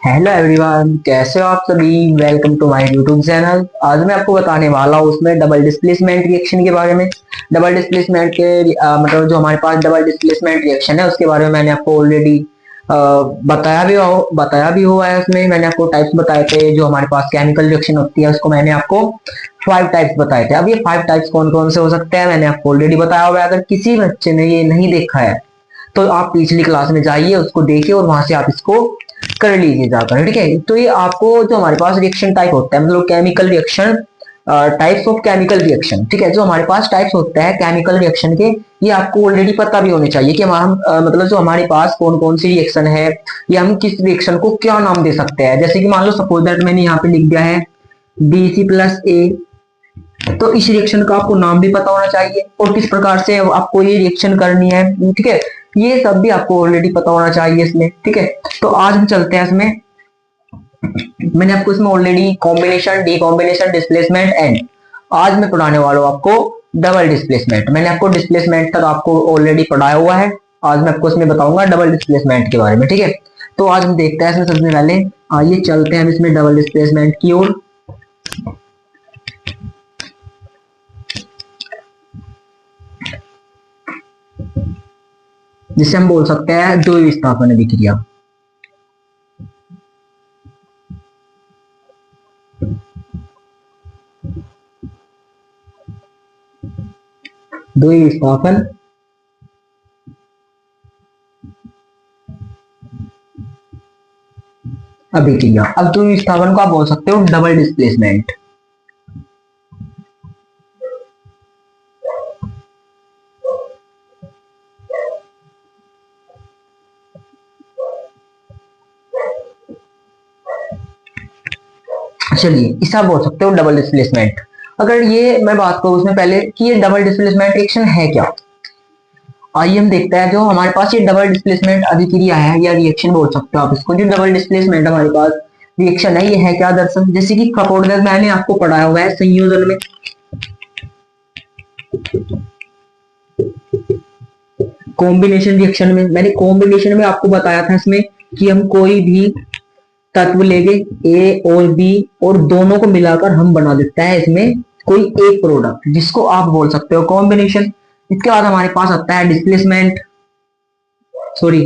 Hello everyone, कैसे हो आप सभी। Welcome to my YouTube channel. आज मैं आपको बताने वाला हूँ उसमें डबल डिस्प्लेसमेंट रिएक्शन के बारे में। डबल डिस्प्लेसमेंट के मतलब जो हमारे पास डबल डिस्प्लेसमेंट रिएक्शन है उसके बारे में मैंने आपको ऑलरेडी बताया भी हुआ है। उसमें मैंने आपको टाइप्स बताए थे। जो हमारे पास केमिकल रिएक्शन होती है उसको मैंने आपको 5 टाइप्स बताए थे। अब ये 5 टाइप्स कौन कौन से हो सकते हैं मैंने आपको ऑलरेडी बताया हुआ है। अगर किसी बच्चे ने ये नहीं देखा है तो आप पिछली क्लास में जाइए, उसको देखिए और वहां से आप इसको कर लीजिए जाकर। ठीक है, तो ये आपको जो हमारे पास रिएक्शन टाइप होता है मतलब chemical reaction, types of chemical reaction. ठीक है, जो हमारे पास टाइप्स होते हैं केमिकल रिएक्शन के, ये आपको ऑलरेडी पता भी होने चाहिए कि हम मतलब जो हमारे पास कौन कौन सी रिएक्शन है या हम किस रिएक्शन को क्या नाम दे सकते हैं। जैसे कि मान लो सपोज दैट मैंने यहाँ पे लिख दिया है BC+A, तो इस रिएक्शन का आपको नाम भी पता होना चाहिए और किस प्रकार से आपको ये रिएक्शन करनी है। ठीक है, ये सब भी आपको ऑलरेडी पता होना चाहिए इसमें। ठीक है, तो आज हम चलते हैं इसमें। मैंने आपको इसमें ऑलरेडी कॉम्बिनेशन, डीकॉम्बिनेशन, डिस्प्लेसमेंट एंड आज मैं पढ़ाने वाला हूँ आपको डबल डिस्प्लेसमेंट। मैंने आपको डिस्प्लेसमेंट तक आपको ऑलरेडी पढ़ाया हुआ है। आज मैं आपको इसमें बताऊंगा डबल डिस्प्लेसमेंट के बारे में। ठीक है, तो आज हम देखते हैं इसमें सबसे पहले। आइए चलते हैं हम इसमें डबल डिस्प्लेसमेंट की ओर। जिसे हम बोल सकते हैं द्विविस्थापन अभिक्रिया। द्विविस्थापन अभिक्रिया। अब द्विविस्थापन को आप बोल सकते हो डबल डिस्प्लेसमेंट। चलिए इसे आप बोल सकते हो डबल डिस्प्लेसमेंट। अगर ये मैं बात करूं उसमें पहले कि ये डबल डिस्प्लेसमेंट रिएक्शन है क्या, आइए हम देखते हैं। जो हमारे पास ये डबल डिस्प्लेसमेंट अभिक्रिया है या रिएक्शन बोल सकते हो आप इसको, जो डबल डिस्प्लेसमेंट हमारे पास रिएक्शन है ये है क्या दरअसल। जैसे कि सपोज मैंने आपको पढ़ाया हुआ है संयोजन में, कॉम्बिनेशन रिएक्शन में। मैंने कॉम्बिनेशन में आपको बताया था इसमें कि हम कोई भी तत्व लेंगे ए और बी और दोनों को मिलाकर हम बना देता है इसमें कोई एक प्रोडक्ट, जिसको आप बोल सकते हो कॉम्बिनेशन। इसके बाद हमारे पास आता है डिस्प्लेसमेंट, सॉरी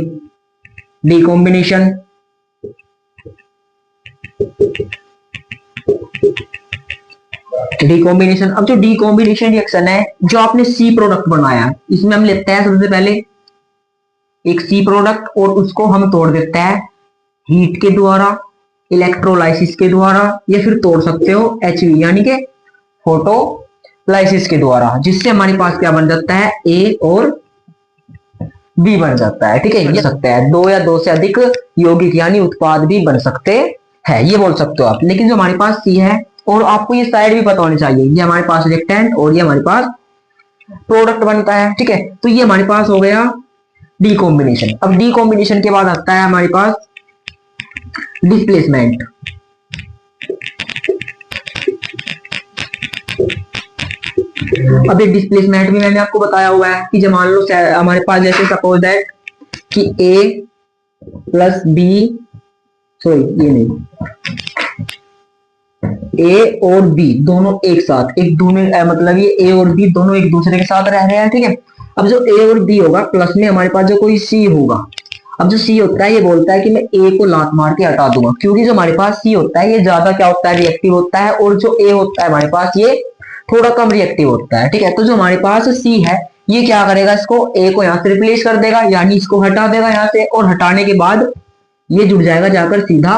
डीकॉम्बिनेशन। डीकॉम्बिनेशन, अब जो डीकॉम्बिनेशन रिएक्शन है, जो आपने सी प्रोडक्ट बनाया है इसमें हम लेते हैं सबसे पहले एक सी प्रोडक्ट और उसको हम तोड़ देते हैं हीट के द्वारा, इलेक्ट्रोलाइसिस के द्वारा, या फिर तोड़ सकते हो HV यानी कि फोटोलाइसिस के द्वारा, जिससे हमारे पास क्या बन जाता है A और B बन जाता है। ठीक है, ये सकता है दो या दो से अधिक यौगिक यानी उत्पाद भी बन सकते हैं, ये बोल सकते हो आप। लेकिन जो हमारे पास C है, और आपको ये साइड भी पता होनी चाहिए, ये हमारे पास रिएक्टेंट और ये हमारे पास प्रोडक्ट बनता है। ठीक है, तो ये हमारे पास हो गया डीकॉम्बिनेशन। अब डीकॉम्बिनेशन के बाद आता है हमारे पास डिस्प्लेसमेंट। अब एक डिस्प्लेसमेंट भी मैंने आपको बताया हुआ है कि जब मान लो हमारे पास जैसे सपोज दैट कि A+B, सॉरी ये नहीं, A और B दोनों एक साथ, एक दोनों मतलब ये A और B दोनों एक दूसरे के साथ रह रहे हैं। ठीक है, अब जो A और B होगा प्लस में हमारे पास जो कोई C होगा। अब जो C होता है ये बोलता है कि मैं A को लात मार के हटा दूंगा, क्योंकि जो हमारे पास C होता है ये ज्यादा क्या होता है, रिएक्टिव होता है, और जो A होता है हमारे पास ये थोड़ा कम रिएक्टिव होता है। ठीक है, तो जो हमारे पास C है ये क्या करेगा, इसको A को यहाँ से रिप्लेस कर देगा, यानी इसको हटा देगा यहाँ से, और हटाने के बाद ये जुड़ जाएगा जाकर सीधा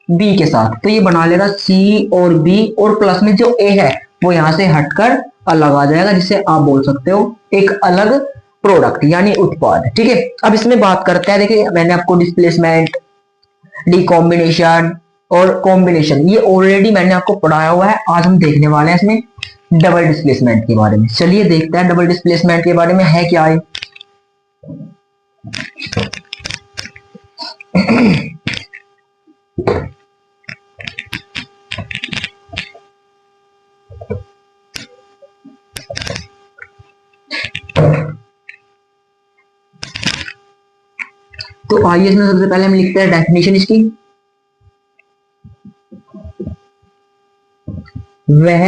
B के साथ। तो ये बना लेगा C और B, और प्लस में जो A है वो यहाँ से हटकर अलग आ जाएगा, जिसे आप बोल सकते हो एक अलग प्रोडक्ट यानी उत्पाद। ठीक है, अब इसमें बात करते हैं। देखिए मैंने आपको डिस्प्लेसमेंट, डीकॉम्बिनेशन और कॉम्बिनेशन ये ऑलरेडी मैंने आपको पढ़ाया हुआ है। आज हम देखने वाले हैं इसमें डबल डिस्प्लेसमेंट के बारे में। चलिए देखते हैं डबल डिस्प्लेसमेंट के बारे में है क्या है। तो आइए इसमें सबसे पहले हम लिखते हैं डेफिनेशन इसकी। वह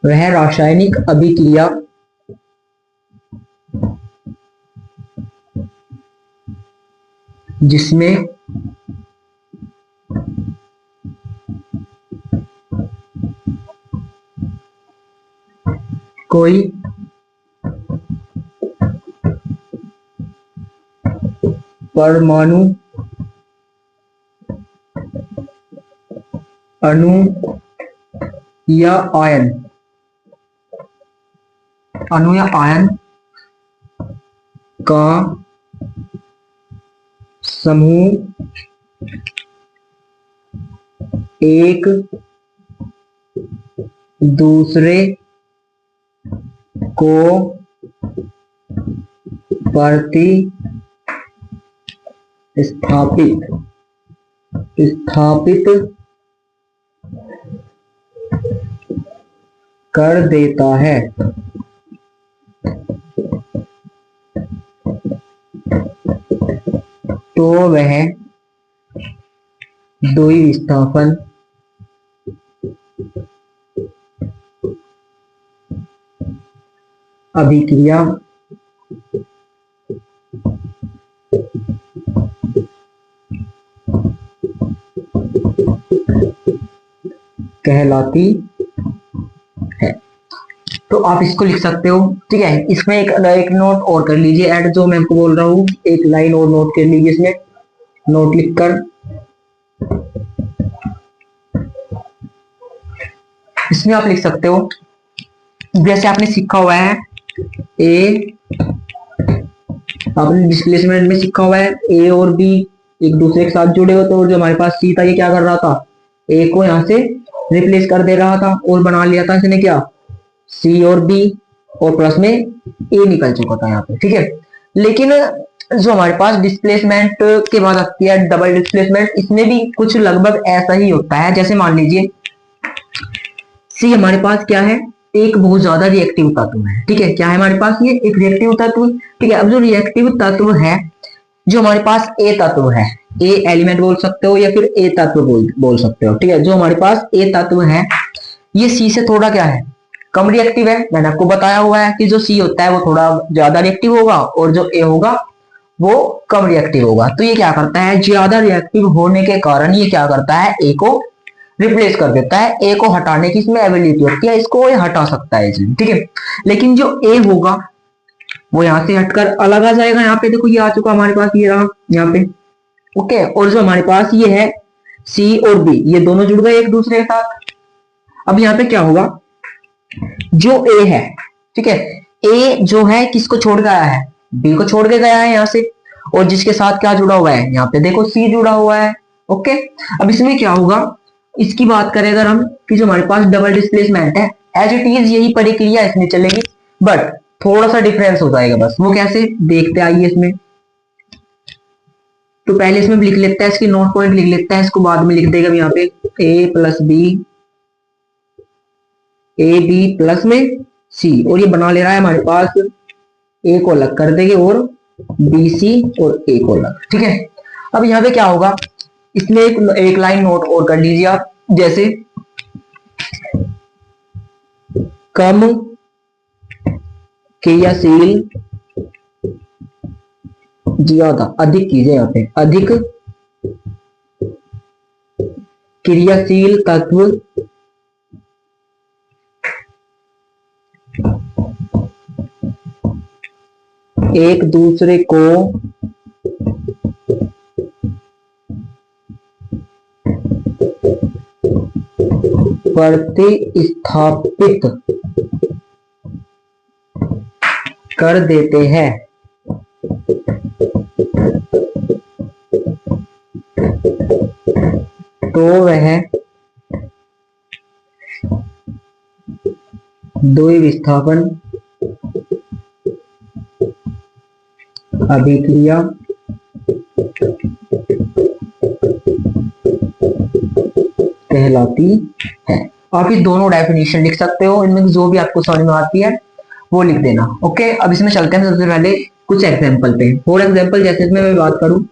वह रासायनिक अभिक्रिया जिसमें कोई परमाणु अणु या आयन का समूह एक दूसरे को स्थापित कर देता है, तो वह द्विविस्थापन अभिक्रिया कहलाती है। तो आप इसको लिख सकते हो, ठीक है। इसमें एक नोट और कर लीजिए ऐड, जो मैं आपको बोल रहा हूँ, एक लाइन और नोट कर लीजिए इसमें, नोट लिखकर। इसमें आप लिख सकते हो, जैसे आपने सीखा हुआ है आपने डिस्प्लेसमेंट में सीखा हुआ है ए और बी एक दूसरे के साथ जुड़े होते, और जो हमारे पास सी था ये क्या कर रहा था, ए को यहाँ से रिप्लेस कर दे रहा था और बना लिया था इसने क्या, सी और बी, और प्लस में ए निकल चुका था यहाँ पे, ठीक है। लेकिन जो हमारे पास डिस्प्लेसमेंट के बाद आती है डबल डिस्प्लेसमेंट, इसमें भी कुछ लगभग ऐसा ही होता है। जैसे मान लीजिए सी हमारे पास क्या है, एक बहुत ज्यादा रिएक्टिव तत्व है, ठीक है। क्या है हमारे पास, ये एक रिएक्टिव तत्व, ठीक है। अब जो रिएक्टिव तत्व है, जो हमारे पास ए तत्व है, ए एलिमेंट बोल सकते हो या फिर ए तत्व बोल सकते हो, ठीक है। जो हमारे पास ए तत्व है ये सी से थोड़ा क्या है, कम रिएक्टिव है। मैंने आपको बताया हुआ है कि जो सी होता है वो थोड़ा ज्यादा रिएक्टिव होगा और जो ए होगा वो कम रिएक्टिव होगा। तो ये क्या करता है, ज्यादा रिएक्टिव होने के कारण ये क्या करता है, ए को रिप्लेस कर देता है। ए को हटाने की इसमें एबिलिटी होती है, इसको ये हटा सकता है, ठीक है। लेकिन जो ए होगा वो यहाँ से हटकर अलग आ जाएगा। यहाँ पे देखो ये आ चुका हमारे पास, ये रहा यहाँ पे, ओके। और जो हमारे पास ये है सी और बी, ये दोनों जुड़ गए एक दूसरे के साथ। अब यहाँ पे क्या होगा, जो ए है, ठीक है, ए जो है किसको छोड़ गया है, बी को छोड़ के गया है यहाँ से, और जिसके साथ क्या जुड़ा हुआ है, यहाँ पे देखो सी जुड़ा हुआ है, ओके। अब इसमें क्या होगा, इसकी बात करें अगर हम कि जो हमारे पास डबल डिस्प्लेसमेंट है, एज इट इज यही प्रक्रिया इसमें चलेगी, बट थोड़ा सा डिफरेंस हो जाएगा बस। वो कैसे देखते आइए इसमें। तो पहले इसमें लिख लेता है, इसकी नोट पॉइंट लिख लेता है, इसको बाद में लिख देगा यहाँ पे A plus B, A B plus में सी, और ये बना ले रहा है हमारे पास, ए को अलग कर देंगे और बी सी और ए को अलग, ठीक है। अब यहाँ पे क्या होगा, इसमें एक लाइन नोट और कर लीजिए आप, जैसे कम क्रियाशील, ज्यादा, अधिक कीजिए यहाँ पे, अधिक क्रियाशील तत्व एक दूसरे को प्रतिस्थापित कर देते हैं, तो वह द्विविस्थापन अभिक्रिया कहलाती है। आप इस दोनों डेफिनेशन लिख सकते हो, इनमें जो भी आपको समझ में आती है वो लिख देना। ओके, अब इसमें चलते हैं सबसे पहले कुछ एग्जाम्पल पे। फॉर एग्जाम्पल जैसे इसमें मैं बात करूं,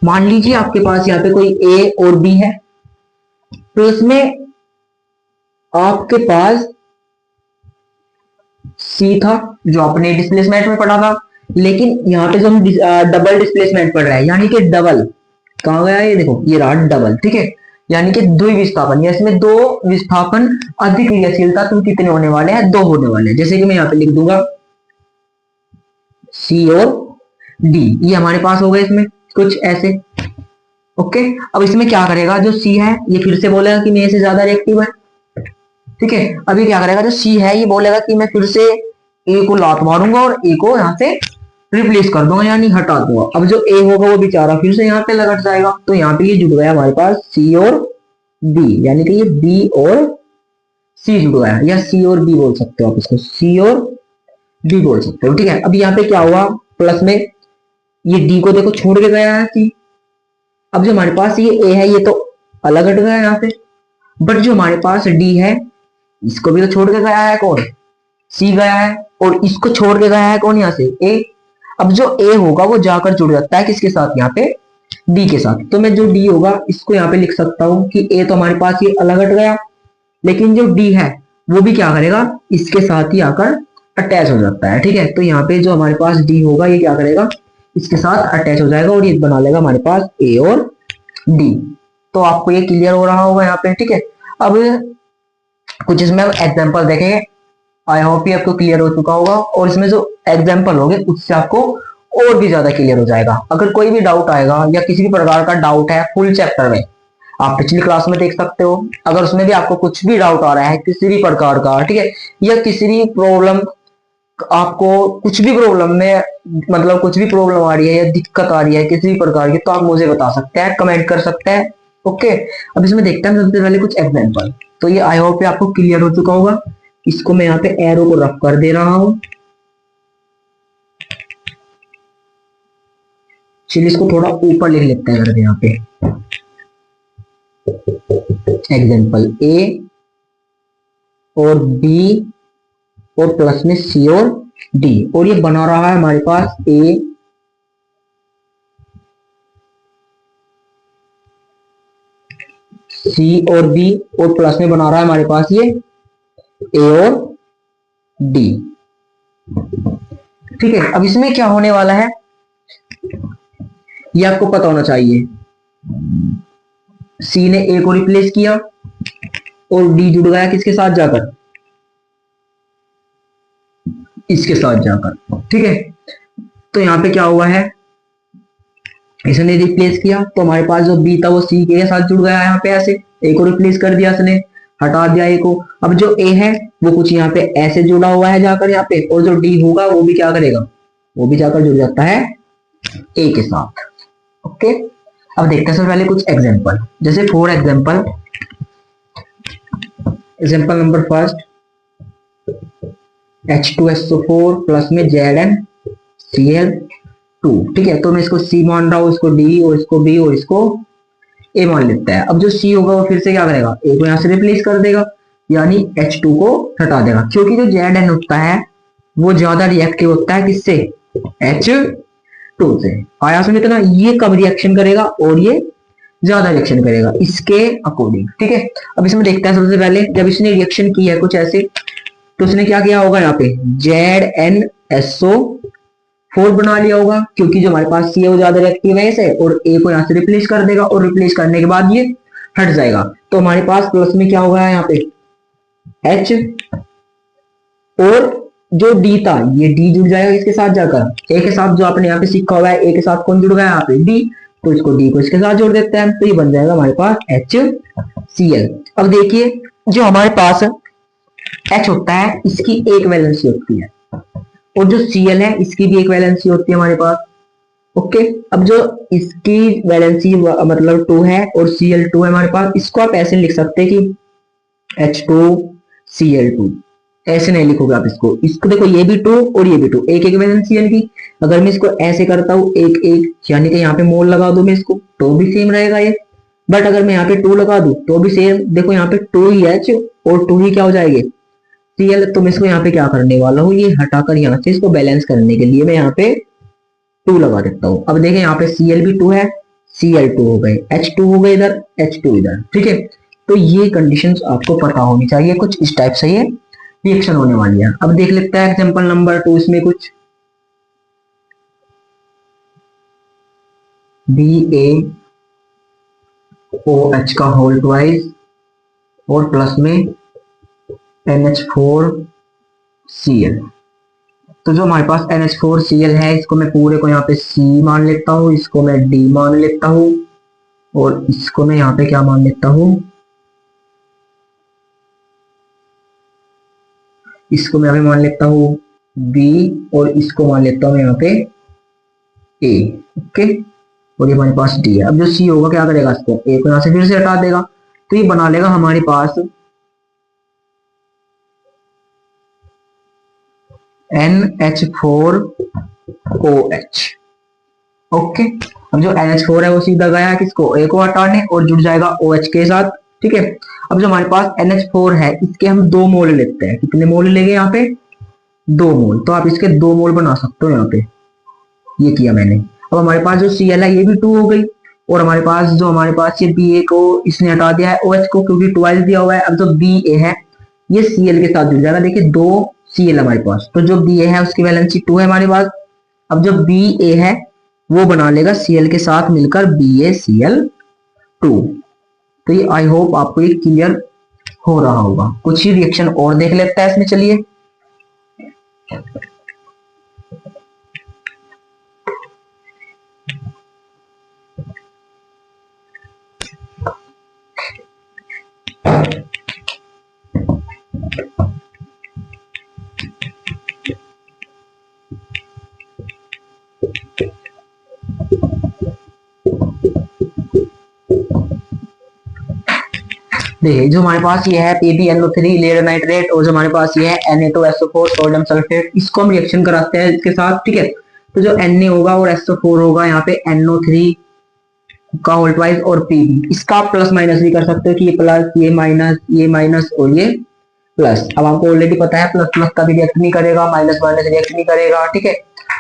मान लीजिए आपके पास यहाँ पे कोई ए और बी है, तो इसमें आपके पास सी था जो आपने डिस्प्लेसमेंट में पढ़ा था, लेकिन यहाँ पे जो हम डबल डिस्प्लेसमेंट पढ़ रहे हैं, यानी कि डबल कहाँ गया ये देखो, ये रहा डबल, ठीक है, यानी कि द्विविस्थापन, या इसमें दो विस्थापन अधिक क्रियाशीलता तुम कितने होने वाले हैं, दो होने वाले हैं। जैसे कि मैं यहाँ पे लिख दूंगा सी और डी, ये हमारे पास हो गए इसमें कुछ ऐसे। ओके, अब इसमें क्या करेगा, जो सी है ये फिर से बोलेगा कि मेरे से ज्यादा रिएक्टिव है, ठीक है। अभी क्या करेगा, जो सी है ये बोलेगा कि मैं फिर से ए को लात मारूंगा और ए को यहाँ से रिप्लेस कर दूंगा, यानी हटा दूंगा। अब जो ए होगा वो बेचारा फिर से यहाँ पे लगट जाएगा, तो यहाँ पे ये जुड़ गया हमारे पास सी और बी, यानी कि ये बी और सी जुड़ गया, या सी और बी बोल सकते हो आप इसको, सी और बी बोल सकते हो, ठीक है। अब यहाँ पे क्या हुआ, प्लस में ये डी को देखो छोड़ के गया है सी। अब जो हमारे पास ये ए है ये तो अलग हट गया यहाँ पे, बट जो हमारे पास डी है इसको भी तो छोड़ के गया है कौन, सी गया है, और इसको छोड़ के गया है कौन यहाँ से, ए। अब जो ए होगा वो जाकर जुड़ जाता है किसके साथ, यहाँ पे डी के साथ। तो मैं जो डी होगा इसको यहाँ पे लिख सकता हूँ कि ए तो हमारे पास ये अलग हट गया, लेकिन जो डी है वो भी क्या करेगा, इसके साथ ही आकर अटैच हो जाता है, ठीक है। तो यहाँ पे जो हमारे पास डी होगा ये क्या करेगा, इसके साथ अटैच हो जाएगा और ये बना लेगा हमारे पास ए और डी। तो आपको ये क्लियर हो रहा होगा यहाँ पे, ठीक है। अब कुछ इसमें एग्जाम्पल देखेंगे, आई होप ये आपको क्लियर हो चुका होगा, और इसमें जो एग्जाम्पल होंगे उससे आपको और भी ज्यादा क्लियर हो जाएगा। अगर कोई भी डाउट आएगा या किसी भी प्रकार का डाउट है फुल चैप्टर में, आप पिछली क्लास में देख सकते हो। अगर उसमें भी आपको कुछ भी डाउट आ रहा है किसी भी प्रकार का, ठीक है, या किसी भी प्रॉब्लम, आपको कुछ भी प्रॉब्लम में मतलब कुछ भी प्रॉब्लम आ रही है या दिक्कत आ रही है किसी भी प्रकार की, तो आप मुझे बता सकते हैं, कमेंट कर सकते हैं। ओके, अब इसमें देखते हैं सबसे पहले कुछ एग्जाम्पल। तो ये आई होप आपको क्लियर हो चुका होगा। इसको मैं यहाँ पे एरो को रफ कर दे रहा हूं, चलिए इसको थोड़ा ऊपर लिख लेते हैं यहाँ पे। एग्जाम्पल ए और बी और प्लस में सी और डी, और ये बना रहा है हमारे पास ए सी और बी, और प्लस में बना रहा है हमारे पास ये ए और डी, ठीक है। अब इसमें क्या होने वाला है ये आपको पता होना चाहिए। सी ने ए को रिप्लेस किया और डी जुड़ गया किसके साथ जाकर, इसके साथ जाकर, ठीक है। तो यहां पे क्या हुआ है, इसने रिप्लेस किया तो हमारे पास जो बी था वो सी के साथ जुड़ गया, यहाँ पे ऐसे ए को रिप्लेस कर दिया इसने, हटा दिया ए को। अब जो ए है वो कुछ यहाँ पे ऐसे जुड़ा हुआ है जाकर यहाँ पे, और जो डी होगा वो भी क्या करेगा, वो भी जाकर जुड़ जाता है ए के साथ। ओके, अब देखते हैं सबसे पहले कुछ एग्जांपल। जैसे for example, example number first, H2SO4 plus में ZnCl2, ठीक है। तो मैं इसको C मान रहा हूँ, इसको D और इसको B और इसको A मान लेता है। अब जो C होगा वो फिर से क्या करेगा, A को यहाँ से रिप्लेस कर देगा, यानी H2 को हटा देगा, क्योंकि जो Zn होता है वो ज्यादा रिएक्टिव होता है किससे, H2 से। आया समझ ना, ये कम रिएक्शन करेगा और ये ज्यादा रिएक्शन करेगा इसके अकॉर्डिंग, ठीक है। अब इसमें देखते हैं सबसे पहले, जब इसने रिएक्शन की है कुछ ऐसे, तो उसने क्या किया होगा, यहाँ पे ZnSO4 बना लिया होगा, क्योंकि जो हमारे पास सी है वो ज्यादा रिएक्टिव है इसे, और ए को यहाँ से रिप्लेस कर देगा, और रिप्लेस करने के बाद ये हट जाएगा। तो हमारे पास प्लस में क्या होगा यहाँ पे H, और जो D था ये D जुड़ जाएगा इसके साथ जाकर, ए के साथ, जो आपने यहाँ पे सीखा हुआ है ए के साथ कौन जुड़ गया यहाँ पे D, तो इसको D को इसके साथ जोड़ देते हैं, तो ये बन जाएगा हमारे पास HCl। अब देखिए जो हमारे पास H होता है इसकी एक वैलेंसी होती है, और जो Cl है इसकी भी एक वैलेंसी होती है हमारे पास। ओके, अब जो इसकी वैलेंसी मतलब 2 है और Cl2 है हमारे पास, इसको आप ऐसे लिख सकते हैं कि H2Cl2, ऐसे नहीं लिखोगे आप इसको, इसको देखो ये भी 2 और ये भी 2, एक एक वैलेंसी है इनकी। अगर मैं इसको ऐसे करता हूँ एक एक, यानी कि यहाँ पे मोल लगा दूं मैं इसको, तो भी सेम रहेगा ये। बट अगर मैं यहाँ पे 2 लगा दूं तो भी सेम, देखो यहाँ पे 2 ही H और 2 ही क्या हो जाएंगे, Cl, तो मैं इसको यहाँ पे क्या करने वाला हूँ, ये हटाकर यहाँ से इसको बैलेंस करने के लिए मैं यहाँ पे 2 लगा देता हूँ। अब देखें यहाँ पे Cl भी 2 है, Cl2 हो गए, H2 हो गए इधर, H2 इधर, ठीक है। तो ये कंडीशंस आपको पता होनी चाहिए, कुछ इस टाइप से ये रिएक्शन होने वाली है। अब देख लेते हैं एग्जांपल नंबर 2, इसमें कुछ BaOH का होल ट्वाइस और प्लस में NH4Cl। तो जो हमारे पास NH4Cl है, इसको मैं पूरे को यहाँ पे C मान लेता हूँ, इसको मैं D मान लेता हूँ, और इसको मैं यहाँ पे क्या मान लेता हूँ, इसको मैं यहाँ पे मान लेता हूँ B, और इसको मान लेता हूँ यहाँ पे A। ओके, और ये हमारे पास D है। अब जो C होगा क्या करेगा, इसको A को यहाँ से फिर से हटा देगा, तो ये बना लेगा हमारे पास NH4OH। ओके, अब जो NH4 है वो सीधा गया किसको, A को हटाने, और जुड़ जाएगा OH के साथ, ठीक है। अब जो हमारे पास NH4 है, इसके हम 2 मोल लेते हैं। कितने मोल लेंगे यहाँ पे, 2 मोल। तो आप इसके 2 मोल बना सकते हो यहाँ पे, ये किया मैंने। अब हमारे पास जो Cl है ये भी 2 हो गई, और हमारे पास ये Ba को इसने हटा दिया है OH को, क्योंकि ट्वाइस दिया हुआ है। अब जो Ba है ये Cl के साथ जुड़ जाएगा। देखिए 2 Cl हमारे पास, तो जो Ba है उसकी वैलेंसी 2 है हमारे पास। अब जो Ba है वो बना लेगा Cl के साथ मिलकर BaCl2। तो ये आई होप आपको ये क्लियर हो रहा होगा। कुछ ही रिएक्शन और देख लेते हैं इसमें, चलिए। देखिए जो हमारे पास ये है PbNO3 लेड नाइट्रेट, और जो हमारे पास ये है Na2SO4 सोडियम सल्फेट, इसको हम रिएक्शन कराते हैं इसके साथ, ठीक है। तो जो Na होगा और SO4 होगा, यहाँ पे NO3 का होल ट्वाइस और Pb, इसका आप प्लस माइनस भी कर सकते हो कि ये प्लस, ये माइनस और ये प्लस। अब आपको ऑलरेडी पता है प्लस प्लस कभी रिएक्ट नहीं करेगा, माइनस माइनस रिएक्ट नहीं करेगा, ठीक है।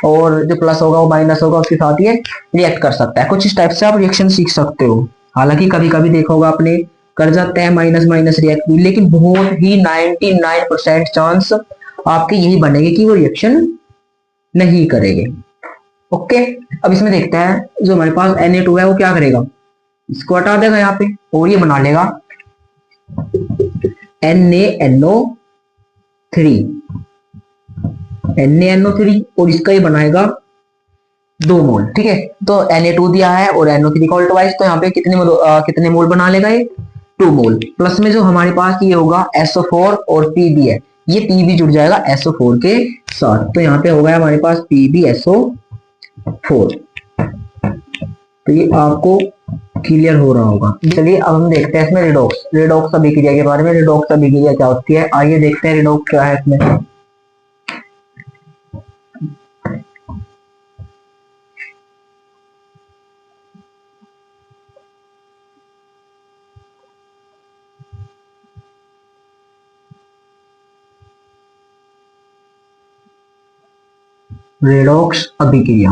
और जो प्लस होगा वो माइनस होगा, उसके साथ ये रिएक्ट कर सकता है। कुछ इस टाइप से आप रिएक्शन सीख सकते हो। हालांकि कभी कभी देखा होगा आपने, कर जाते हैं माइनस माइनस रिएक्ट भी, लेकिन बहुत ही 99% चांस आपके यही बनेंगे कि वो रिएक्शन नहीं करेंगे। ओके, अब इसमें देखते हैं जो हमारे पास Na2 है वो क्या करेगा, इसको हटा देगा यहाँ पे, और ये बना लेगा NaNO3 और इसका ये बनाएगा 2 मोल, ठीक है। तो Na2 दिया है और NO3 का ट्वाइस, तो यहाँ पे कितने मोल बना लेगा ये, 2 मोल। प्लस में जो हमारे पास ये होगा SO4 और Pb है, ये Pb जुड़ जाएगा SO4 के साथ, तो यहाँ पे होगा हमारे पास PbSO4। तो ये आपको क्लियर हो रहा होगा। चलिए अब हम देखते हैं इसमें रिडॉक्स अभिक्रिया के बारे में। रिडॉक्स अभिक्रिया क्या होती है, आइए देखते हैं रिडॉक्स क्या है इसमें। रेडॉक्स अभिक्रिया,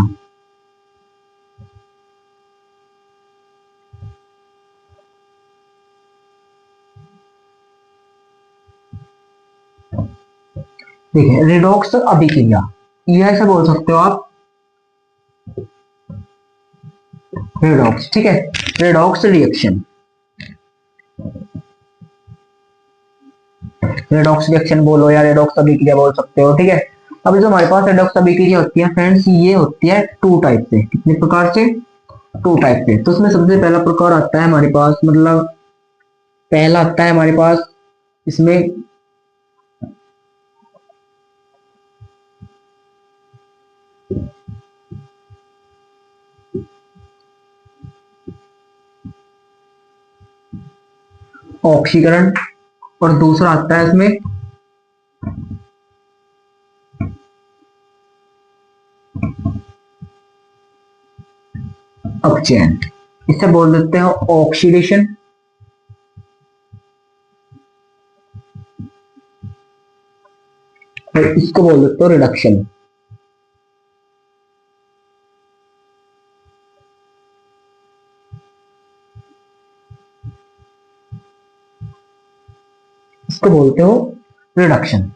देखिए रेडॉक्स अभिक्रिया ये ऐसे बोल सकते हो आप, रेडॉक्स, ठीक है। रेडॉक्स रिएक्शन, रेडॉक्स रिएक्शन बोलो या रेडॉक्स अभिक्रिया बोल सकते हो, ठीक है। अब जो हमारे पास रेडॉक्स अभिक्रिया होती है फ्रेंड्स, ये होती है 2 टाइप से। कितने प्रकार से, 2 टाइप से। तो उसमें सबसे पहला प्रकार आता है हमारे पास, मतलब पहला आता है हमारे पास इसमें ऑक्सीकरण, और दूसरा आता है इसमें अपचयन, इसे बोल देते हैं ऑक्सीडेशन, और इसको बोल सकते हो रिडक्शन। इसको बोलते हो रिडक्शन।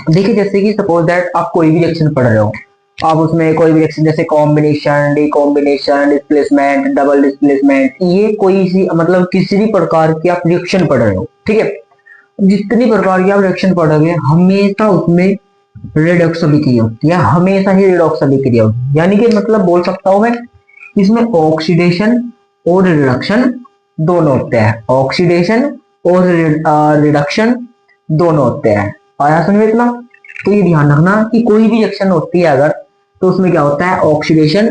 देखिए जैसे कि सपोज दैट आप कोई भी रिएक्शन पढ़ रहे हो, आप उसमें कोई भी रिएक्शन जैसे कॉम्बिनेशन, डिकॉम्बिनेशन, डिस्प्लेसमेंट, डबल डिस्प्लेसमेंट, ये कोई सी मतलब किसी भी प्रकार की आप रिएक्शन पढ़ रहे हो, ठीक है, जितनी प्रकार की आप रिएक्शन पढ़ोगे हमेशा उसमें रेडॉक्स अभिक्रिया होती है, हमेशा ही रेडॉक्स अभिक्रिया होती है। यानी कि मतलब बोल सकता हूं मैं इसमें ऑक्सीडेशन और रिडक्शन दोनों होते हैं, ऑक्सीडेशन और रिडक्शन दोनों होते हैं। आया समझ में इतना? तो ये ध्यान रखना कि कोई भी रिएक्शन होती है अगर, तो उसमें क्या होता है, ऑक्सीडेशन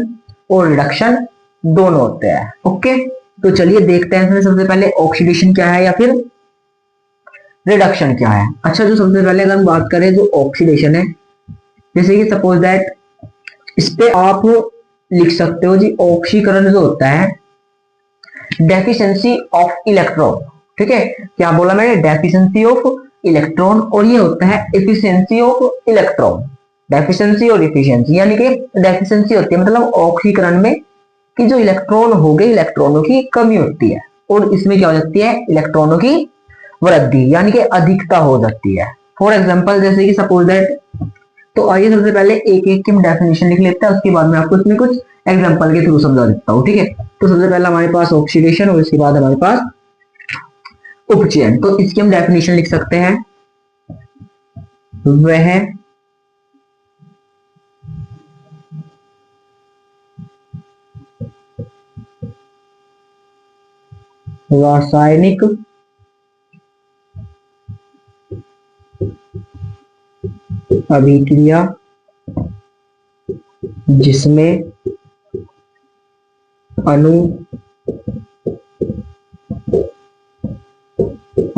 और रिडक्शन दोनों होते हैं। ओके, तो चलिए देखते हैं इसमें सबसे पहले ऑक्सीडेशन क्या है या फिर रिडक्शन क्या है। अच्छा, जो सबसे पहले अगर हम बात करें जो ऑक्सीडेशन है, जैसे कि सपोज दैट इस पे आप लिख सकते हो जी, ऑक्सीकरण जो होता है डेफिशिएंसी ऑफ इलेक्ट्रॉन, ठीक है, क्या बोला मैंने, डेफिशिएंसी ऑफ इलेक्ट्रॉन, और ये होता है एफिशिएंसी ऑफ इलेक्ट्रॉन। डेफिशिएंसी और एफिशिएंसी, यानी कि डेफिशिएंसी होती है मतलब ऑक्सीकरण में कि जो इलेक्ट्रॉन हो गए, इलेक्ट्रॉनों की कमी होती है, और इसमें क्या हो जाती है, इलेक्ट्रॉनों की वृद्धि, यानी कि अधिकता हो जाती है। फॉर एग्जाम्पल जैसे कि सपोज दैट, तो आइए सबसे पहले एक एक की डेफिनेशन लिख लेते हैं, उसके बाद में आपको इसमें कुछ एग्जांपल के थ्रू समझा देता हूँ, ठीक है। तो सबसे पहले हमारे पास ऑक्सीडेशन और इसके बाद हमारे पास उपचयन। तो इसकी हम डेफिनेशन लिख सकते हैं, वह रासायनिक अभिक्रिया जिसमें अणु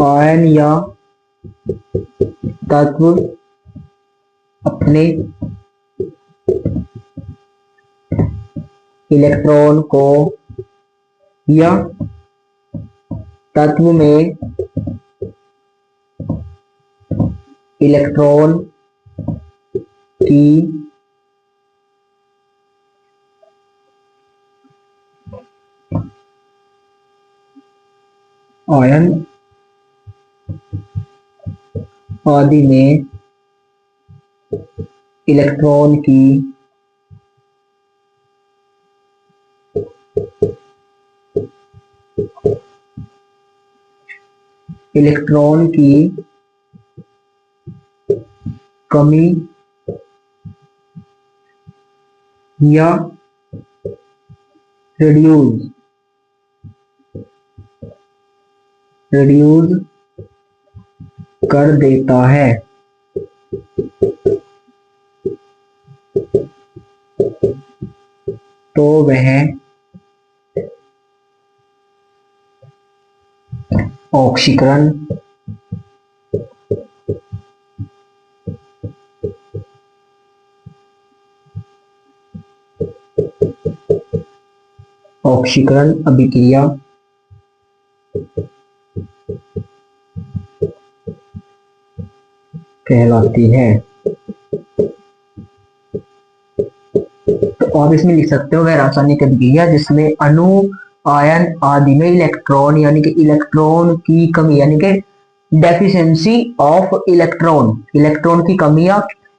आयन या तत्व अपने इलेक्ट्रॉन को या तत्व में इलेक्ट्रॉन की आयन आदि में इलेक्ट्रॉन की कमी या रिड्यूस कर देता है, तो वह ऑक्सीकरण अभिक्रिया कहलाती है। तो आप इसमें लिख सकते हो वह रासायनिक अभिक्रिया जिसमें अणु आयन आदि में इलेक्ट्रॉन यानी कि इलेक्ट्रॉन की कमी यानी कि डेफिशिएंसी ऑफ इलेक्ट्रॉन की कमी या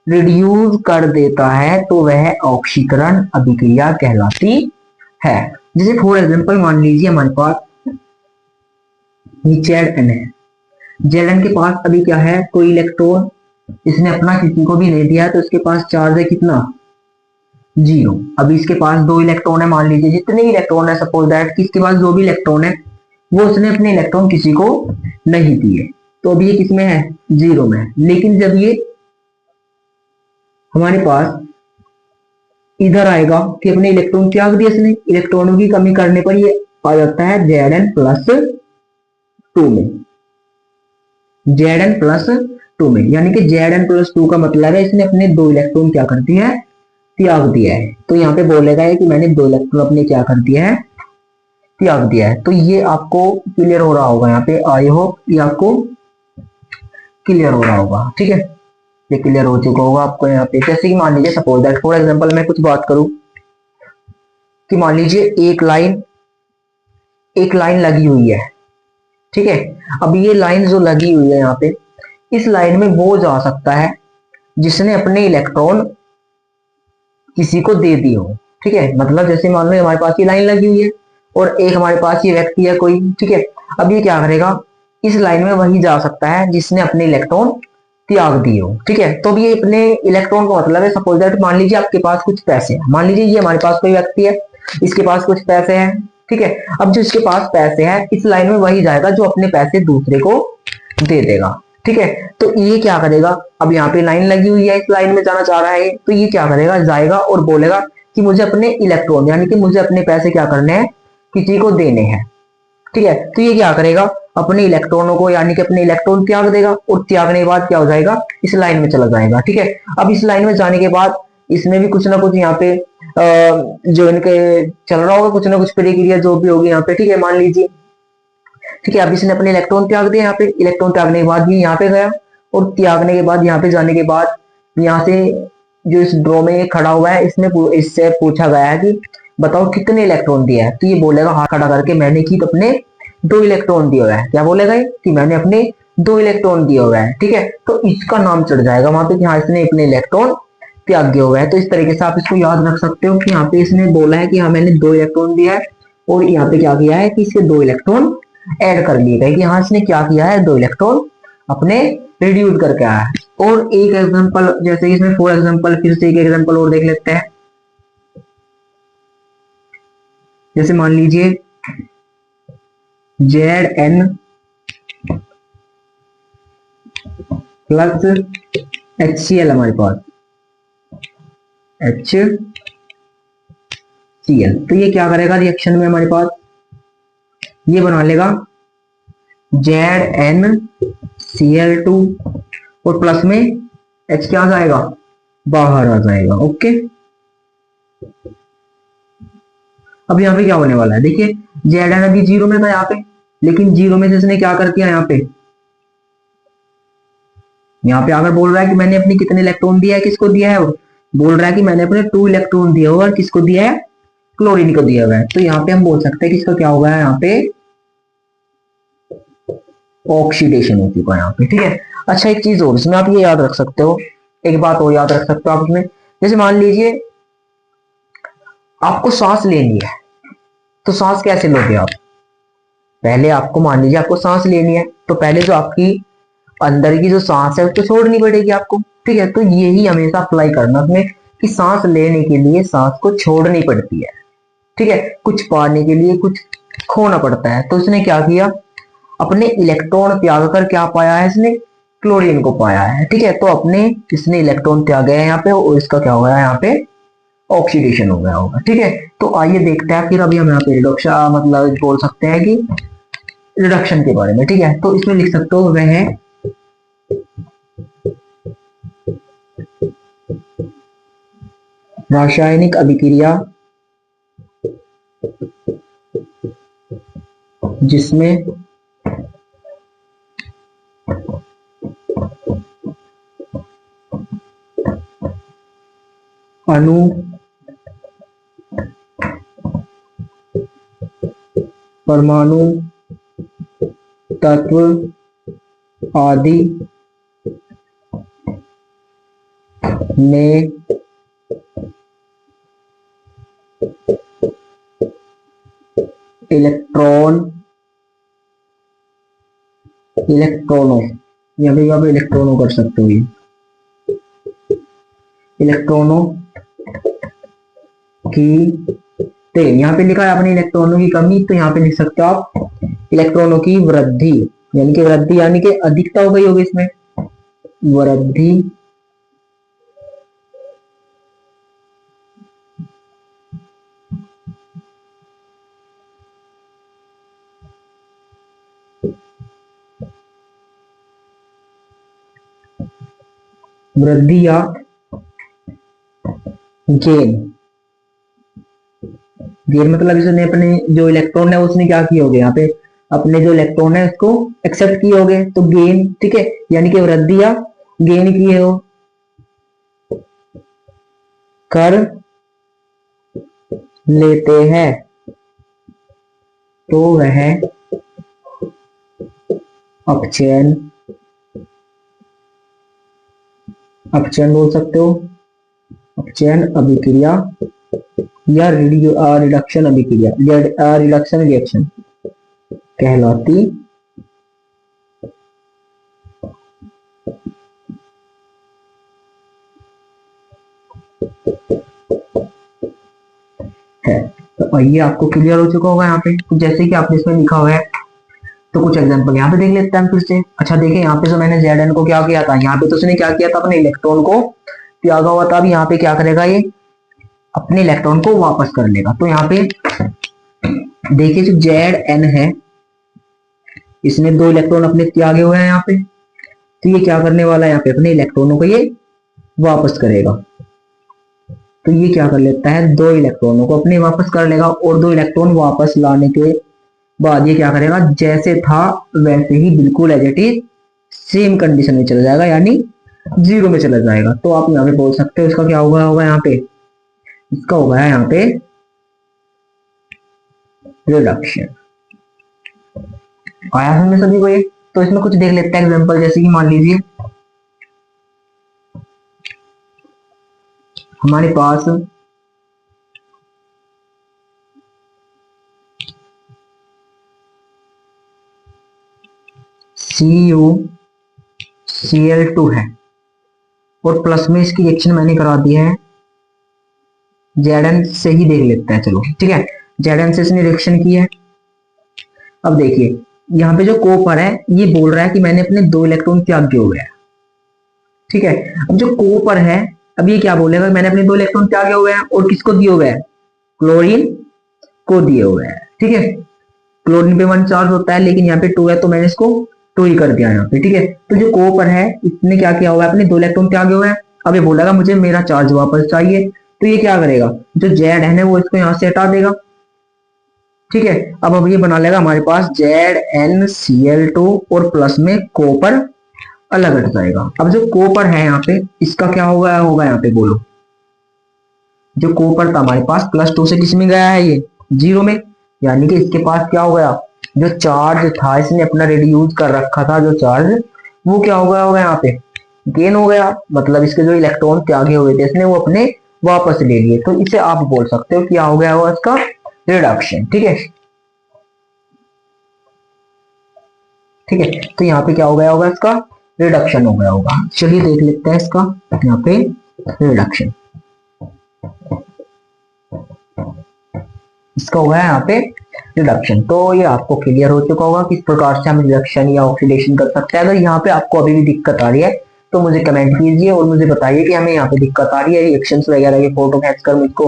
रिड्यूस कर देता है, तो वह ऑक्सीकरण अभिक्रिया कहलाती है। जैसे फॉर एग्जांपल मान लीजिए हमारे पास जेड है, जेड के पास अभी क्या है, कोई इलेक्ट्रॉन इसने अपना किसी को भी नहीं दिया, तो इसके पास चार्ज है कितना, 0। अभी इसके पास 2 इलेक्ट्रॉन है, मान लीजिए जितने इलेक्ट्रॉन है, सपोज दैट कि इसके पास जो भी इलेक्ट्रॉन है वो उसने अपने इलेक्ट्रॉन किसी को नहीं दिए, तो अभी ये किसमें है, 0 में है। लेकिन जब ये हमारे पास इधर आएगा कि अपने इलेक्ट्रॉन त्याग दिए इसने, इलेक्ट्रॉनों की कमी करने पर ये आ जाता है Zn+2 में, Zn+2 में, यानी कि Zn+2 का मतलब है इसने अपने 2 इलेक्ट्रॉन क्या कर दिया है, त्याग दिया है। तो यहाँ पे बोलेगा है कि मैंने 2 इलेक्ट्रॉन अपने क्या कर दिया है, त्याग दिया है। तो ये आपको क्लियर हो रहा होगा, यहाँ पे आई होप ये आपको क्लियर हो रहा होगा, ठीक है। ये क्लियर हो चुका होगा आपको यहाँ पे। जैसे कि मान लीजिए सपोज दैट फॉर एग्जांपल मैं कुछ बात करूं कि मान लीजिए एक लाइन लगी हुई है, ठीक है। अब ये लाइन जो लगी हुई है यहाँ पे, इस लाइन में वो जा सकता है जिसने अपने इलेक्ट्रॉन किसी को दे दिए हो, ठीक है। मतलब जैसे मान लो हमारे पास ये लाइन लगी हुई है और एक हमारे पास ये व्यक्ति है कोई, ठीक है। अब ये क्या करेगा, इस लाइन में वही जा सकता है जिसने अपने इलेक्ट्रॉन त्याग दिए हो, ठीक है। तो अब ये अपने इलेक्ट्रॉन का मतलब है, सपोज दैट मान लीजिए आपके पास कुछ पैसे हैं, मान लीजिए ये हमारे पास कोई व्यक्ति है, इसके पास कुछ पैसे हैं, ठीक है। अब जो इसके पास पैसे हैं इस लाइन में वही जाएगा जो अपने पैसे दूसरे को दे देगा, ठीक है। तो ये क्या करेगा, अब यहाँ पे लाइन लगी हुई है, इस लाइन में जाना चाह रहा है, तो ये क्या करेगा, जाएगा और बोलेगा कि मुझे अपने इलेक्ट्रॉन यानी कि मुझे अपने पैसे क्या करने हैं, किसी को देने हैं, ठीक है। तो ये क्या करेगा, अपने इलेक्ट्रॉनों को यानी कि अपने इलेक्ट्रॉन त्याग देगा और त्यागने के बाद क्या हो जाएगा, इस लाइन में चला जाएगा, ठीक है। अब इस लाइन में जाने के बाद इसमें भी कुछ ना कुछ यहाँ पे जो इनके चल रहा होगा, कुछ ना कुछ प्रक्रिया जो भी होगी यहाँ पे, ठीक है, मान लीजिए, ठीक है। अब इसने अपने इलेक्ट्रॉन त्याग दिया, यहाँ पे इलेक्ट्रॉन त्यागने के बाद भी यहाँ पे गया और त्यागने के बाद यहाँ पे जाने के बाद यहाँ से जो इस ड्रॉ में खड़ा हुआ है इससे पूछा गया है कि बताओ कितने इलेक्ट्रॉन दिया है, तो ये बोलेगा हाथ खड़ा करके मैंने की अपने 2 इलेक्ट्रॉन दिए हुए हैं। क्या बोलेगा ये कि मैंने अपने 2 इलेक्ट्रॉन दिए हुए हैं, ठीक है। तो इसका नाम चढ़ जाएगा वहां पे कि हाँ इसने अपने इलेक्ट्रॉन त्याग दिया हुआ है। तो इस तरीके से आप इसको याद रख सकते हो कि यहाँ पे इसने बोला है कि हाँ मैंने 2 इलेक्ट्रॉन दिया है और यहाँ पे क्या किया है कि इसके 2 इलेक्ट्रॉन ऐड कर लिए गए कि हाँ इसने क्या किया है, 2 इलेक्ट्रॉन अपने रिड्यूस करके आया है। और एक एग्जांपल जैसे इसमें फॉर एग्जांपल फिर से एक एग्जांपल और देख लेते हैं। जैसे मान लीजिए Zn प्लस HCl हमारे पास HCl, तो ये क्या करेगा रिएक्शन में हमारे पास ये बना लेगा ZnCl2 और प्लस में H क्या आ जाएगा, बाहर आ जाएगा, ओके। अब यहाँ पे क्या होने वाला है, देखिए Zn अभी 0 में था यहाँ पे, लेकिन 0 में से इसने क्या कर दिया यहाँ पे आकर बोल रहा है कि मैंने अपने कितने इलेक्ट्रॉन दिया है, किसको दिया है, वो बोल रहा है कि मैंने अपने 2 इलेक्ट्रॉन दिया हुआ और किसको दिया है, क्लोरीन को दिया हुआ है। तो यहाँ पे हम बोल सकते हैं कि इसका क्या होगा, यहाँ पे ऑक्सीडेशन हो चुका है यहाँ पे, ठीक है। अच्छा एक चीज और इसमें आप ये याद रख सकते हो, एक बात और याद रख सकते हो आप इसमें, जैसे मान लीजिए आपको सांस लेनी है, तो सांस कैसे लोगे आप, पहले आपको मान लीजिए आपको सांस लेनी है तो पहले जो आपकी अंदर की जो सांस है उसको छोड़नी पड़ेगी आपको, ठीक है। तो यही हमेशा अप्लाई करना उसमें कि सांस लेने के लिए सांस को छोड़नी पड़ती है, ठीक है, कुछ पाने के लिए कुछ खोना पड़ता है। तो इसने क्या किया, अपने इलेक्ट्रॉन त्याग कर क्या पाया है इसने, क्लोरीन को पाया है, ठीक है। तो अपने इसने इलेक्ट्रॉन त्यागे हैं यहाँ पे और इसका क्या हो गया यहाँ पे ऑक्सीडेशन हो गया होगा, ठीक है। तो आइए देखते हैं फिर अभी हम यहाँ पे रिडक्शन मतलब बोल सकते हैं कि रिडक्शन के बारे में, ठीक है। तो इसमें लिख सकते हो वह रासायनिक अभिक्रिया जिसमें अणु परमाणु तत्व आदि में इलेक्ट्रॉनों यहाँ पे आप इलेक्ट्रॉनों कर सकते हो, ये इलेक्ट्रॉनों की यहाँ पे लिखा है आपने इलेक्ट्रॉनों की कमी, तो यहाँ पे लिख सकते हो आप इलेक्ट्रॉनों की वृद्धि, यानी कि अधिकता हो गई होगी इसमें, वृद्धि या गेन मतलब इसने अपने जो इलेक्ट्रॉन है उसने क्या किए होगे, यहाँ पे अपने जो इलेक्ट्रॉन है उसको एक्सेप्ट किए होगे, तो गेन, ठीक है, यानी कि वृद्धि या गेन किए हो, कर लेते हैं तो वह अपचयन अपचयन बोल सकते हो, अपचयन अभिक्रिया या रिडक्शन अभिक्रिया, रिडक्शन रिएक्शन कहलाती है। तो ये आपको क्लियर हो चुका होगा यहाँ पे। तो जैसे कि आपने इसमें लिखा हुआ है, तो कुछ एग्जांपल यहाँ पे देख लेते हैं फिर से। अच्छा देखिए, यहाँ पे जो मैंने Zn को क्या किया था, यहाँ पे तो उसने क्या किया था, अपने इलेक्ट्रॉन को त्यागा हुआ था। अब यहाँ पे क्या करेगा, ये अपने इलेक्ट्रॉन को वापस कर लेगा। तो यहाँ पे देखिए जो Zn है, इसने 2 इलेक्ट्रॉन अपने त्यागे हुए हैं यहाँ पे। तो ये क्या करने वाला है, यहाँ पे अपने इलेक्ट्रॉनों को ये वापस करेगा। तो ये क्या कर लेता है, 2 इलेक्ट्रॉनों को अपने वापस कर लेगा, और 2 इलेक्ट्रॉन वापस लाने के बाद ये क्या करेगा, जैसे था वैसे ही बिल्कुल as it is same condition में चला जाएगा, यानी 0 में चला जाएगा। तो आप यहाँ पे बोल सकते हो इसका क्या होगा होगा यहाँ पे, इसका होगा यहाँ पे रिडक्शन। आया हमने सभी को ये। तो इसमें कुछ देख लेते हैं एग्जांपल, जैसे कि मान लीजिए हमारे पास CuCl2 है, और प्लस में इसकी रिएक्शन मैंने करा दी है Zn से ही देख लेते हैं, चलो ठीक है। Zn से इसने रिएक्शन की है। अब देखिए यहाँ पे जो कॉपर है, ये बोल रहा है कि मैंने अपने 2 इलेक्ट्रॉन त्याग दिए हुए हैं, ठीक है। अब जो कॉपर है, अब ये क्या बोलेगा, मैंने अपने 2 इलेक्ट्रॉन त्यागे हुए हैं, और किसको दिए हुए हैं, क्लोरीन को दिए हुए हैं, ठीक है। क्लोरीन पे 1 चार्ज होता है, लेकिन यहाँ पे 2 है, तो मैंने इसको 2 ही कर दिया यहाँ पे, ठीक है। तो जो कॉपर है, इसने क्या किया हुआ है, अपने 2 इलेक्ट्रॉन त्यागे हुए हैं। अब ये बोलेगा मुझे मेरा चार्ज वापस चाहिए, तो ये क्या करेगा, जो Zn है वो इसको यहाँ से हटा देगा, ठीक है। अब ये बना लेगा हमारे पास ZnCl2, और प्लस में कॉपर अलग हट जाएगा। अब जो कॉपर है यहाँ पे, इसका क्या होगा होगा यहाँ पे बोलो, जो कॉपर था हमारे पास +2 से किस में गया है, ये 0 में, यानी कि इसके पास क्या हो गया, जो चार्ज था इसने अपना रिड्यूस कर रखा था, जो चार्ज वो क्या हो गया होगा यहाँ पे गेन हो गया। मतलब इसके जो इलेक्ट्रॉन त्यागे हुए थे इसने वो अपने वापस ले लिए। तो इसे आप बोल सकते हो क्या हो गया होगा, इसका रिडक्शन, ठीक है। ठीक है, तो यहाँ पे क्या हो गया होगा, इसका रिडक्शन हो गया होगा। चलिए देख लेते हैं इसका यहाँ पे रिडक्शन, इसका होगा यहाँ पे रिडक्शन। तो ये आपको क्लियर हो चुका होगा किस प्रकार से हम रिडक्शन या ऑक्सीडेशन कर सकते हैं। अगर यहाँ पे आपको अभी भी दिक्कत आ रही है तो मुझे कमेंट कीजिए और मुझे बताइए कि हमें यहाँ पे दिक्कत आ रही है, रिएक्शंस वगैरह की फोटो खींच कर मुझको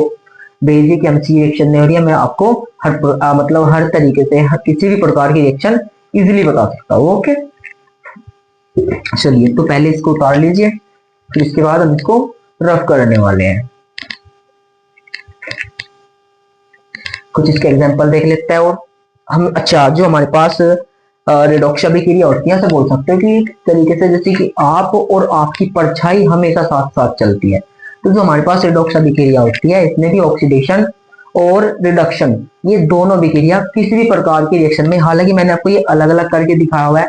भेजिए कि हमसे रिएक्शन नहीं हो रही है। मैं आपको मतलब हर तरीके से किसी भी प्रकार की रिएक्शन इजिली बता सकता हूँ। ओके, चलिए तो पहले इसको उतार लीजिए, फिर इसके बाद हम इसको रफ करने वाले हैं। कुछ इसके एग्जांपल देख लेते हैं। और हम अच्छा जो हमारे पास रिडॉक्स अभिक्रिया होती है, ऐसा बोल सकते हैं कि एक तरीके से जैसे कि आप और आपकी परछाई हमेशा साथ साथ चलती है। तो जो हमारे पास रिडॉक्स अभिक्रिया होती है, इसमें भी ऑक्सीडेशन और रिडक्शन ये दोनों अभिक्रिया किसी भी प्रकार की रिएक्शन में, हालांकि मैंने आपको ये अलग अलग करके दिखाया हुआ है,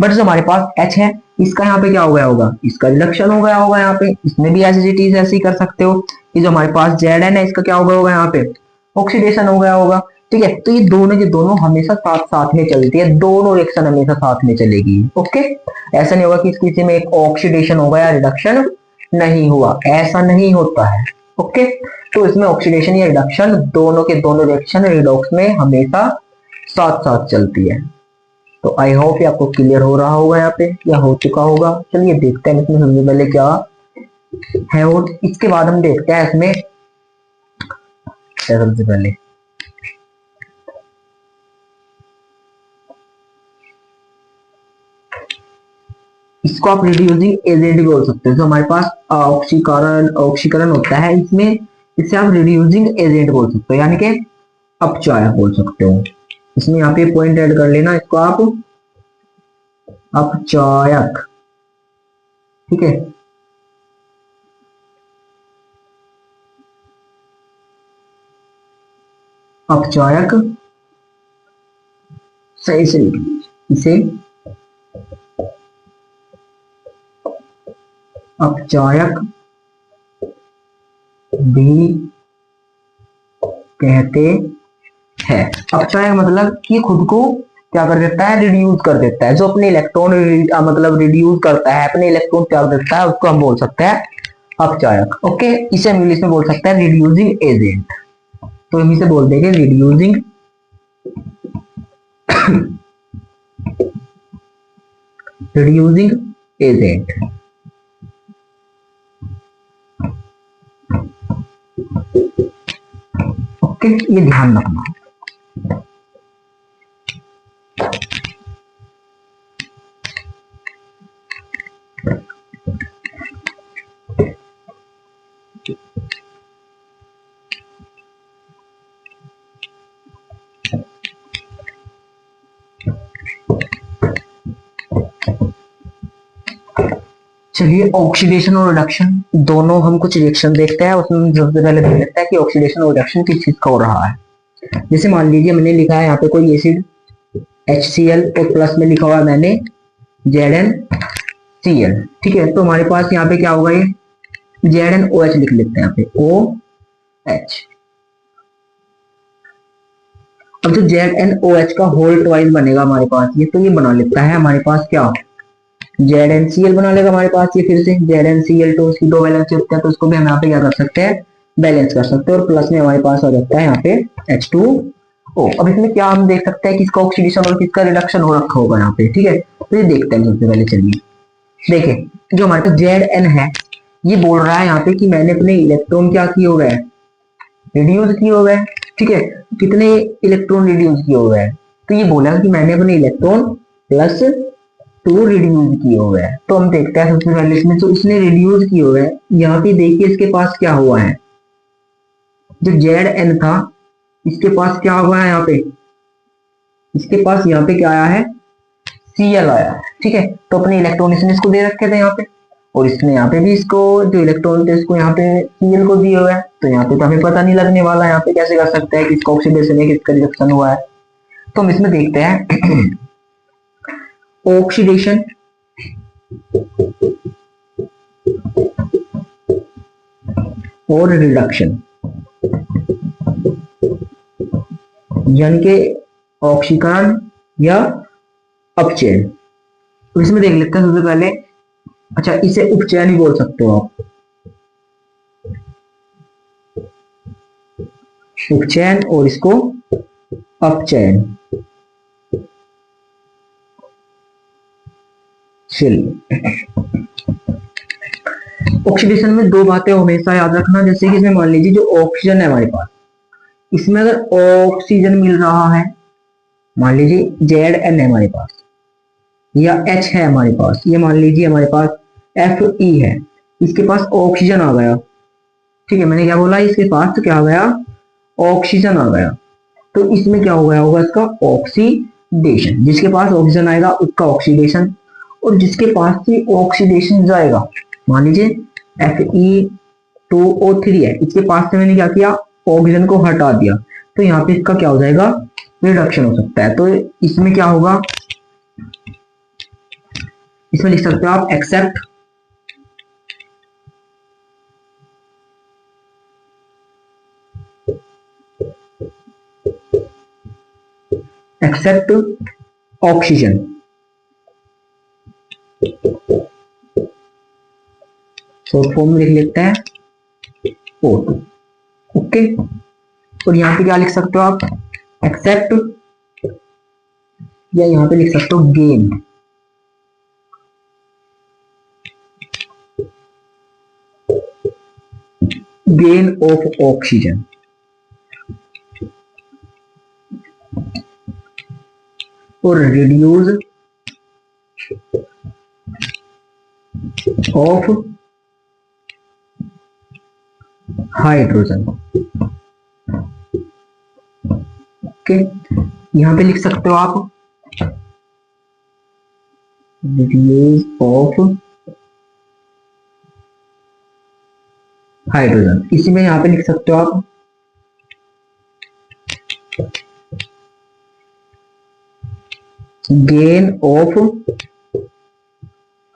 बट जो हमारे पास H है इसका यहाँ पे क्या हो गया होगा, इसका रिडक्शन हो गया होगा यहाँ पे। इसमें भी एसिडिटीज ऐसे ही कर सकते हो। ये जो हमारे पास Zn है इसका क्या हो गया होगा यहाँ पे, ऑक्सीडेशन हो गया होगा। ठीक है, तो ये दोनों के दोनों हमेशा साथ साथ में चलती है, दोनों रिएक्शन हमेशा साथ में चलेगी। ओके, ऐसा नहीं होगा कि किसी में एक ऑक्सीडेशन होगा या रिडक्शन नहीं हुआ, ऐसा नहीं होता है। ओके, तो इसमें ऑक्सीडेशन या रिडक्शन दोनों के दोनों रिएक्शन रिडॉक्स में हमेशा साथ साथ चलती है। तो आई होप ये आपको क्लियर हो रहा होगा यहाँ पे, या हो चुका होगा। चलिए देखते हैं इसमें सबसे पहले क्या है, और इसके बाद हम देखते हैं इसमें सबसे पहले इसको आप रिड्यूसिंग एजेंट भी बोल सकते हो। जो हमारे पास ऑक्सीकरण होता है, इसमें इसे आप रिड्यूसिंग एजेंट बोल सकते हो, यानी कि अपचायक बोल सकते हो। इसमें यहाँ पे पॉइंट ऐड कर लेना, इसको आप अपचायक, ठीक है। अपचायक, सही से लिख लीजिए इसे, अपचायक भी कहते हैं। अपचायक मतलब कि खुद को क्या कर देता है, रिड्यूस कर देता है। जो अपने इलेक्ट्रॉन मतलब रिड्यूस करता है, अपने इलेक्ट्रॉन त्याग देता है, उसको हम बोल सकते हैं अपचायक। ओके, इसे हम इंग्लिश में बोल सकते हैं रिड्यूसिंग एजेंट। तो हम इसे बोल देंगे रिड्यूसिंग रिड्यूसिंग एजेंट। ओके, ये ध्यान रखना। चलिए, ऑक्सीडेशन और रिडक्शन दोनों हम कुछ रिएक्शन देखते हैं। उसमें सबसे पहले देख लेते हैं कि ऑक्सीडेशन और रिडक्शन किस चीज का हो रहा है। जैसे मान लीजिए मैंने लिखा है यहाँ पे कोई एसिड HCl और प्लस में लिखा हुआ है मैंने ZnCl। ठीक है, तो हमारे पास यहाँ पे क्या होगा, ये ZnOH लिख लेते हैं यहाँ पे OH। अब जो ZnOH का होल ट्वाइस बनेगा हमारे पास, ये तो ये बना लेता है हमारे पास क्या, ZnCl बना लेगा हमारे पास ये फिर से ZnCl। तो उसकी दो वैलेंस होते हैं, तो उसको भी हम यहाँ पे क्या कर सकते हैं, बैलेंस कर सकते हैं। और प्लस में हमारे पास आ जाता है यहाँ पे H2O। अब इसमें क्या हम देख सकते हैं, किसका ऑक्सीडेशन और किसका रिडक्शन हो रखा होगा यहाँ पे। ठीक है, तो ये देखते हैं सबसे पहले। चलिए देखिए, जो हमारे पास Zn है, ये बोल रहा है यहाँ पे कि मैंने अपने इलेक्ट्रॉन क्या किए हुए हैं, रिड्यूस किए हुए हैं। ठीक है, कितने इलेक्ट्रॉन रिड्यूस किए हुए हैं, तो ये बोला कि मैंने अपने इलेक्ट्रॉन +2 रिड्यूस किए हुए हैं। तो हम देखते हैं सबसे पहले इसमें जो इसने रिड्यूस किए हुए हैं, यहाँ पे देखिए इसके पास क्या हुआ है, जो Zn था इसके पास क्या हुआ है, यहाँ पे इसके पास यहाँ पे क्या आया है, Cl आया है। ठीक है, तो अपने इलेक्ट्रॉन इसने इसको दे रखे थे यहाँ पे, और इसने यहाँ पे भी इसको जो इलेक्ट्रॉन थे इसको यहाँ पे Cl को दिए हुए हैं। तो यहाँ पे तो हमें पता नहीं लगने वाला, यहाँ पे कैसे कर सकते हैं किसका ऑक्सीडेशन है किसका रिडक्शन हुआ है। तो हम इसमें देखते हैं ऑक्सीडेशन और रिडक्शन, यानी कि ऑक्सीकरण या अपचयन। तो इसमें देख लेते हैं सबसे पहले। अच्छा, इसे उपचयन ही बोल सकते हो आप, उपचयन, और इसको अपचयन। चलिए, ऑक्सीडेशन में दो बातें हमेशा याद रखना। जैसे कि इसमें मान लीजिए जो ऑक्सीजन है हमारे पास, इसमें अगर ऑक्सीजन मिल रहा है, मान लीजिए Zn है हमारे पास या H है हमारे पास, ये मान लीजिए हमारे पास Fe है, इसके पास ऑक्सीजन आ गया। ठीक है, मैंने क्या बोला, इसके पास तो क्या आ गया, ऑक्सीजन आ गया। तो इसमें क्या हो गया होगा, इसका ऑक्सीडेशन। जिसके पास ऑक्सीजन आएगा उसका ऑक्सीडेशन, और जिसके पास से ऑक्सीडेशन जाएगा, मान लीजिए Fe2O3 है, इसके पास से मैंने क्या किया, ऑक्सीजन को हटा दिया, तो यहाँ पे इसका क्या हो जाएगा, रिडक्शन हो सकता है। तो इसमें क्या होगा, इसमें लिख सकते हो आप एक्सेप्ट ऑक्सीजन। शॉर्ट फॉर्म में लिख लेते हैं O2। ओके, और यहाँ पे क्या लिख सकते हो आप, एक्सेप्ट, या यहाँ पे लिख सकते हो गेन। गेन ऑफ ऑक्सीजन, और रिड्यूस ऑफ हाइड्रोजन। ओके, यहां पे लिख सकते हो आप रिड्यूस ऑफ हाइड्रोजन। इसी में यहां पे लिख सकते हो आप गेन ऑफ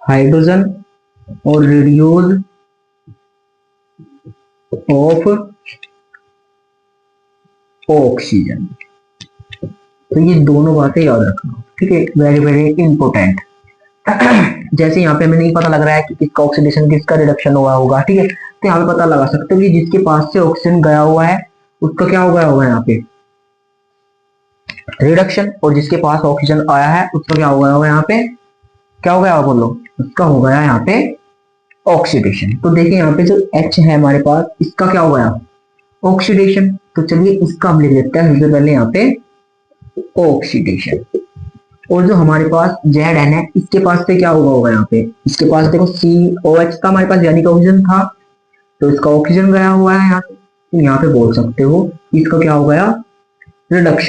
हाइड्रोजन और रिड्यूस ऑफ ऑक्सीजन। तो ये दोनों बातें याद रखना, ठीक है, वेरी वेरी इंपॉर्टेंट। जैसे यहाँ पे हमें नहीं पता लग रहा है कि किसका ऑक्सीडेशन किसका रिडक्शन हुआ होगा, ठीक है, तो यहाँ पे पता लगा सकते हो कि जिसके पास से ऑक्सीजन गया हुआ है उसका क्या हो गया होगा यहाँ पे रिडक्शन, और जिसके पास ऑक्सीजन आया है उसका क्या हो गया होगा यहाँ पे, क्या हो गया बोलो, उसका हो गया यहाँ पे ऑक्सीडेशन। तो देखिए यहाँ पे जो H है हमारे पास, इसका क्या हो गया ऑक्सीडेशन। तो चलिए इसका हम लिख देते हैं सबसे पहले यहाँ पे ऑक्सीडेशन। और जो हमारे पास ZN है, इसके पास से क्या होगा यहाँ पे, इसके पास देखो COH था हमारे पास, यानी कि ऑक्सीजन था, तो इसका ऑक्सीजन गया हुआ है यहाँ पे, तो यहाँ पे बोल सकते हो इसका क्या हो गया रिडक्शन